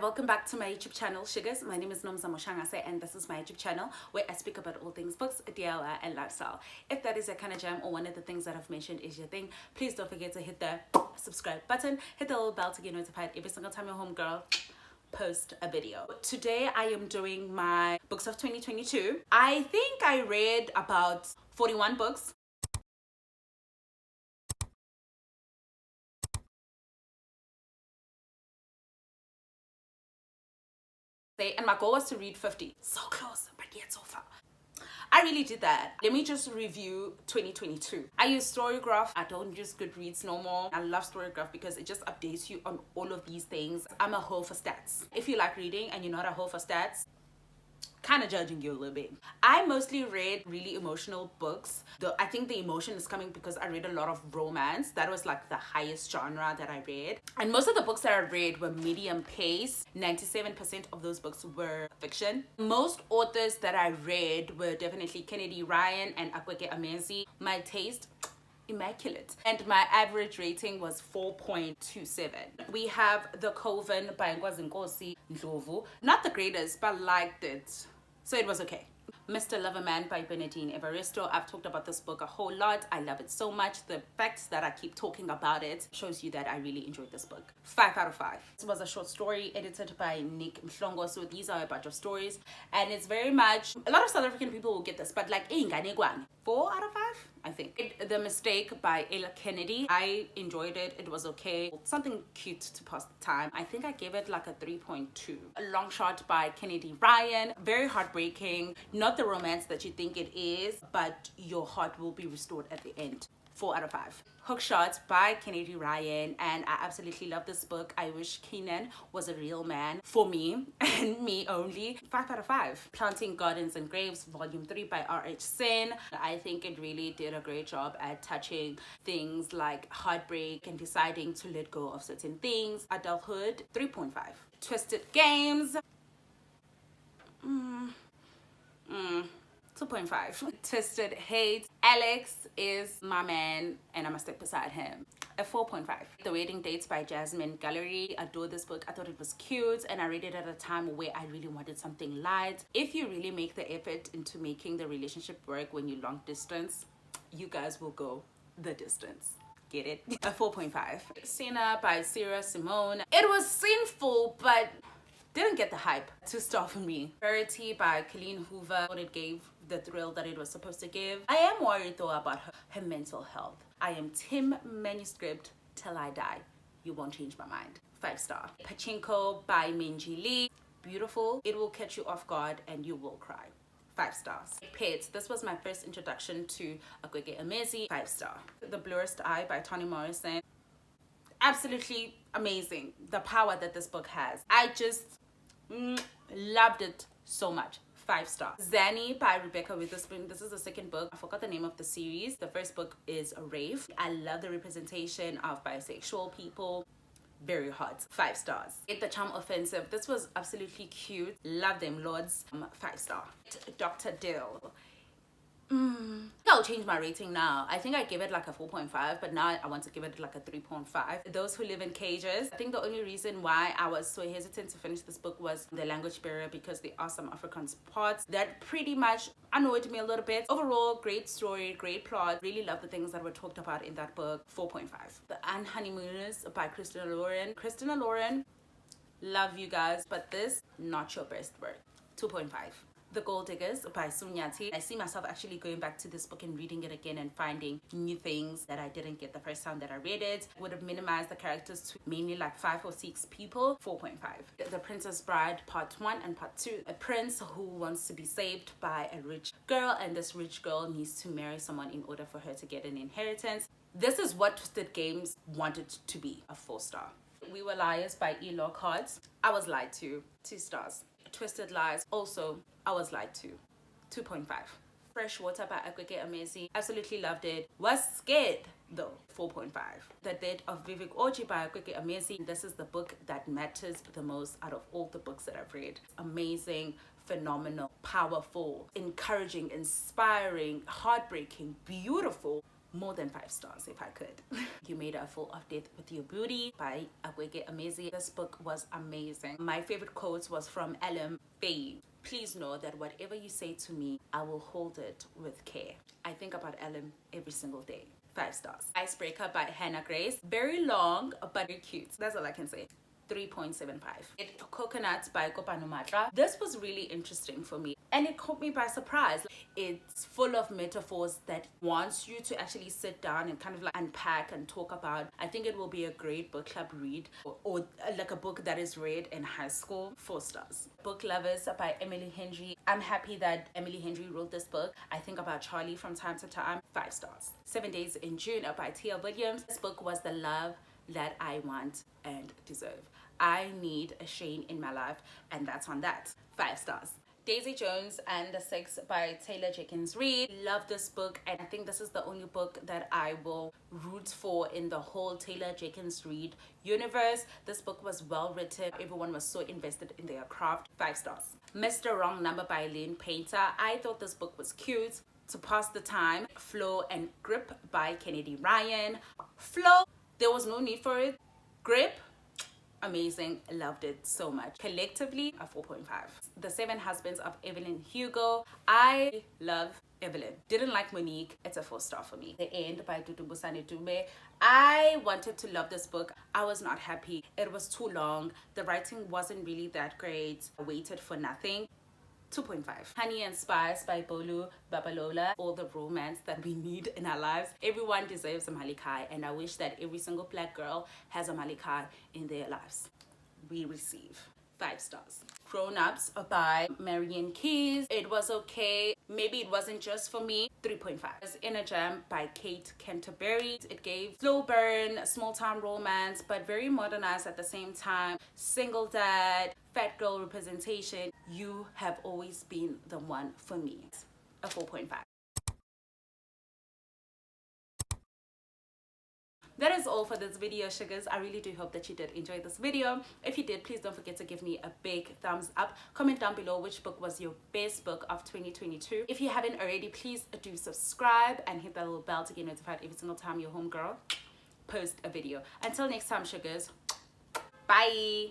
Welcome back to my YouTube channel, Shugas. My name is Shugas, and this is my YouTube channel where I speak about all things books, DIY, and lifestyle. If that is your kind of jam or one of the things that I've mentioned is your thing, please don't forget to hit the subscribe button, hit the little bell to get notified every single time your homegirl post a video. Today I am doing my books of 2022. I think I read about 41 books. And my goal was to read 50. So close, but yet so far. I really did that. Let me just review 2022. I use StoryGraph. I don't use Goodreads no more. I love StoryGraph because it just updates you on all of these things. I'm a hoe for stats. If you like reading and you're not a hoe for stats, kind of judging you a little bit. I mostly read really emotional books. I think the emotion is coming because I read a lot of romance. That was like the highest genre that I read. And most of the books that I read were medium pace. 97% of those books were fiction. Most authors that I read were definitely Kennedy Ryan and Akweke Amezi. My taste, immaculate, and my average rating was 4.27. We have The Coven by Ngozi Ndlovu. Not the greatest, but liked it, so it was okay. Mr. Loverman by Bernardine Evaristo. I've talked about this book a whole lot. I love it so much. The fact that I keep talking about it shows you that I really enjoyed this book. 5 out of 5. This was a short story edited by Nick Mhlongo. So these are a bunch of stories, and it's very much, a lot of South African people will get this, but like 4 out of 5, I think. The Mistake by Ella Kennedy. I enjoyed it. It was okay. Something cute to pass the time. I think I gave it like a 3.2. A Long Shot by Kennedy Ryan. Very heartbreaking. Not the romance that you think it is, but your heart will be restored at the end. 4 out of 5. Hookshot by Kennedy Ryan, and I absolutely love this book. I wish Kenan was a real man for me and me only. 5 out of 5. Planting Gardens and Graves, Volume 3 by R.H. Sen. I think it really did a great job at touching things like heartbreak and deciding to let go of certain things. Adulthood, 3.5. Twisted Games, 2.5. Twisted Hate. Alex is my man and I must stick beside him. A 4.5. The Wedding Dates by Jasmine Gallery. Adore this book. I thought it was cute, and I read it at a time where I really wanted something light. If you really make the effort into making the relationship work when you long distance, you guys will go the distance. Get it? A 4.5. Sinner by Sarah Simone. It was sinful, but didn't get the hype. 2-star for me. Verity by Colleen Hoover. What it gave the thrill that it was supposed to give. I am worried though about her mental health. I am Tim Manuscript till I die. You won't change my mind. 5-star. Pachinko by Minji Lee. Beautiful. It will catch you off guard and you will cry. 5 stars. Pets. This was my first introduction to Akweke Amezi. 5-star. The Blurest Eye by Toni Morrison. Absolutely amazing. The power that this book has. I just loved it so much. 5-star. Zanny by Rebecca Witherspoon. This is the second book. I forgot the name of the series. The first book is Rave. I love the representation of bisexual people. Very hot. 5 stars. The Charm Offensive. This was absolutely cute. Love them lords. 5-star. Dr. Dill. I'll change my rating now. I think I gave it like a 4.5, but now I want to give it like a 3.5. Those Who Live in Cages. I think the only reason why I was so hesitant to finish this book was the language barrier, because there are some Afrikaans parts that pretty much annoyed me a little bit. Overall, great story, great plot. Really love the things that were talked about in that book. 4.5. The Unhoneymooners by Christina Lauren. Christina Lauren, love you guys, but this, not your best work. 2.5. The Gold Diggers by Sunyati. I see myself actually going back to this book and reading it again and finding new things that I didn't get the first time that I read it. Would have minimized the characters to mainly like 5 or 6 people. 4.5. The Princess Bride Part 1 and Part 2. A prince who wants to be saved by a rich girl, and this rich girl needs to marry someone in order for her to get an inheritance. This is what Twisted Games wanted to be. A 4-star. We Were Liars by E. Lockhart. I was lied to. 2 stars. Twisted Lies. Also, I was lied to. 2.5. Freshwater by Akweke Amezi. Absolutely loved it. Was scared though. 4.5. The Death of Vivek Oji by Akweke Amezi. This is the book that matters the most out of all the books that I've read. Amazing, phenomenal, powerful, encouraging, inspiring, heartbreaking, beautiful. more than 5 stars if I could. You Made a Fool of Death with Your Beauty by Agwege Amazing. This book was amazing. My favorite quote was from Ellen Faye. Please know that whatever you say to me, I will hold it with care. I think about Ellen every single day. 5 stars. Icebreaker by Hannah Grace. Very long, but very cute. That's all I can say. 3.75. Coconut by Kopano Matra. This was really interesting for me and it caught me by surprise. It's full of metaphors that wants you to actually sit down and kind of like unpack and talk about. I think it will be a great book club read or like a book that is read in high school. 4 stars. Book Lovers by Emily Henry. I'm happy that Emily Henry wrote this book. I think about Charlie from time to time. 5 stars. 7 Days in June by Tia Williams. This book was the love that I want and deserve. I need a Shane in my life, and that's on that. 5 stars. Daisy Jones and the Six by Taylor Jenkins Reid. Love this book, and I think this is the only book that I will root for in the whole Taylor Jenkins Reid universe. This book was well written. Everyone was so invested in their craft. 5 stars. Mr. Wrong Number by Lynn Painter. I thought this book was cute to pass the time. Flow and Grip by Kennedy Ryan. Flow, there was no need for it. Grip, amazing, loved it so much. Collectively, a 4.5. The Seven Husbands of Evelyn Hugo. I love Evelyn. Didn't like Monique. It's a 4 star for me. The End by Tutubusane Dube. I wanted to love this book. I was not happy. It was too long. The writing wasn't really that great. I waited for nothing. 2.5. Honey and Spice by Bolu Babalola. All the romance that we need in our lives. Everyone deserves a Malikai, and I wish that every single black girl has a Malikai in their lives. We receive. 5 stars. Grown Ups by Marian Keyes. It was okay. Maybe it wasn't just for me. 3.5. Inner Jam by Kate Canterbury. It gave slow burn, small town romance, but very modernized at the same time. Single dad, fat girl representation. You have always been the one for me. A 4.5. That is all for this video, sugars. I really do hope that you did enjoy this video. If you did, please don't forget to give me a big thumbs up. Comment down below which book was your best book of 2022. If you haven't already, please do subscribe and hit that little bell to get notified every single time your homegirl post a video. Until next time, sugars. Bye.